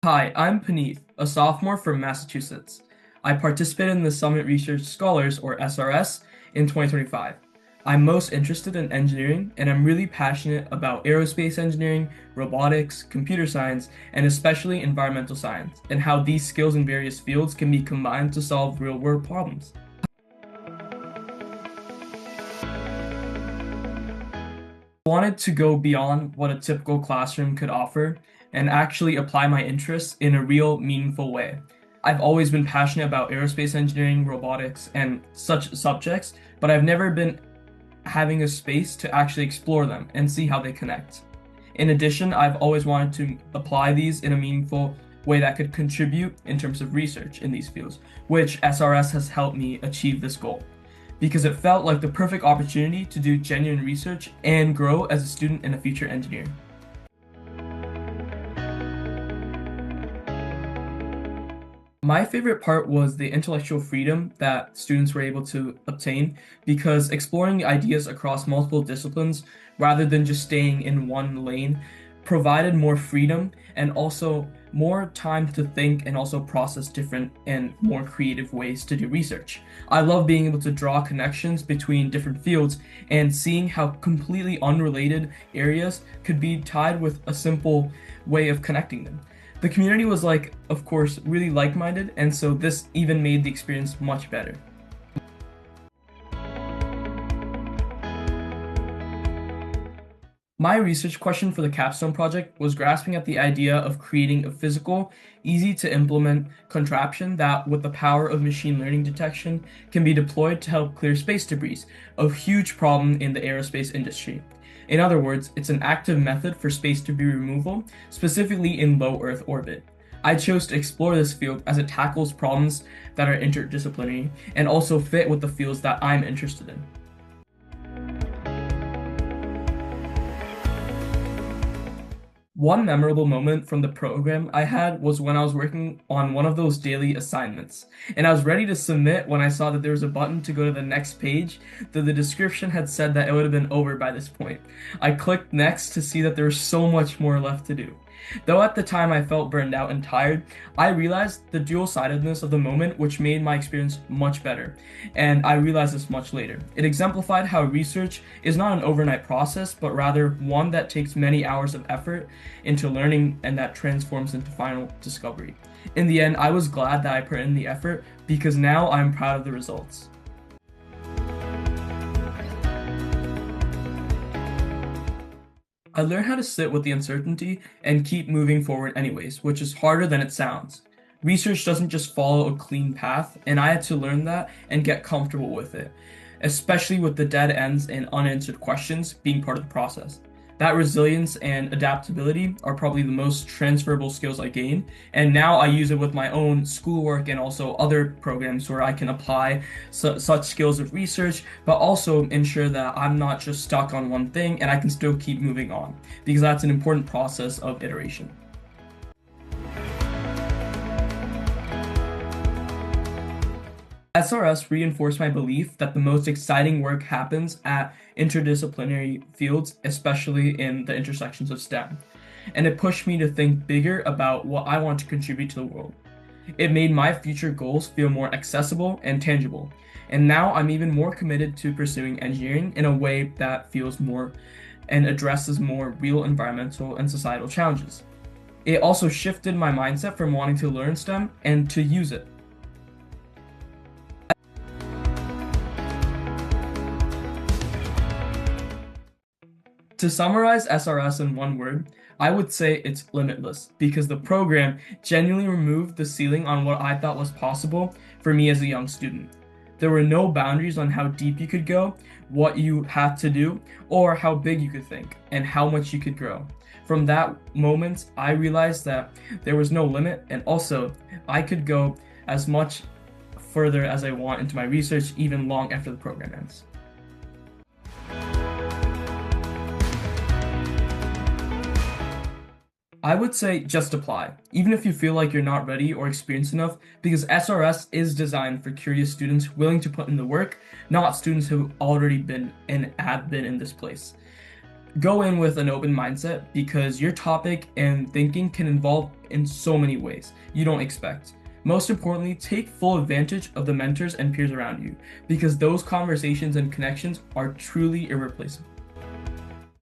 Hi, I'm Puneeth, a sophomore from Massachusetts. I participated in the Summit Research Scholars, or SRS, in 2025. I'm most interested in engineering, and I'm really passionate about aerospace engineering, robotics, computer science, and especially environmental science, and how these skills in various fields can be combined to solve real-world problems. I wanted to go beyond what a typical classroom could offer and actually apply my interests in a real, meaningful way. I've always been passionate about aerospace engineering, robotics, and such subjects, but I've never been having a space to actually explore them and see how they connect. In addition, I've always wanted to apply these in a meaningful way that could contribute in terms of research in these fields, which SRS has helped me achieve this goal because it felt like the perfect opportunity to do genuine research and grow as a student and a future engineer. My favorite part was the intellectual freedom that students were able to obtain because exploring ideas across multiple disciplines rather than just staying in one lane provided more freedom and also more time to think and also process different and more creative ways to do research. I love being able to draw connections between different fields and seeing how completely unrelated areas could be tied with a simple way of connecting them. The community was of course, really like-minded, and so this even made the experience much better. My research question for the capstone project was grasping at the idea of creating a physical, easy to implement contraption that, with the power of machine learning detection, can be deployed to help clear space debris, a huge problem in the aerospace industry. In other words, it's an active method for space debris removal, specifically in low Earth orbit. I chose to explore this field as it tackles problems that are interdisciplinary and also fit with the fields that I'm interested in. One memorable moment from the program I had was when I was working on one of those daily assignments, and I was ready to submit when I saw that there was a button to go to the next page, though the description had said that it would have been over by this point. I clicked next to see that there was so much more left to do. Though at the time I felt burned out and tired, I realized the dual-sidedness of the moment, which made my experience much better, and I realized this much later. It exemplified how research is not an overnight process, but rather one that takes many hours of effort into learning and that transforms into final discovery. In the end, I was glad that I put in the effort because now I'm proud of the results. I learned how to sit with the uncertainty and keep moving forward anyways, which is harder than it sounds. Research doesn't just follow a clean path, and I had to learn that and get comfortable with it, especially with the dead ends and unanswered questions being part of the process. That resilience and adaptability are probably the most transferable skills I gained, and now I use it with my own schoolwork and also other programs where I can apply such skills of research, but also ensure that I'm not just stuck on one thing and I can still keep moving on, because that's an important process of iteration. SRS reinforced my belief that the most exciting work happens at interdisciplinary fields, especially in the intersections of STEM. And it pushed me to think bigger about what I want to contribute to the world. It made my future goals feel more accessible and tangible. And now I'm even more committed to pursuing engineering in a way that feels more and addresses more real environmental and societal challenges. It also shifted my mindset from wanting to learn STEM and to use it. To summarize SRS in one word, I would say it's limitless because the program genuinely removed the ceiling on what I thought was possible for me as a young student. There were no boundaries on how deep you could go, what you had to do, or how big you could think, and how much you could grow. From that moment, I realized that there was no limit, and also I could go as much further as I want into my research even long after the program ends. I would say just apply, even if you feel like you're not ready or experienced enough, because SRS is designed for curious students willing to put in the work, not students who've already been and have been in this place. Go in with an open mindset because your topic and thinking can evolve in so many ways you don't expect. Most importantly, take full advantage of the mentors and peers around you because those conversations and connections are truly irreplaceable.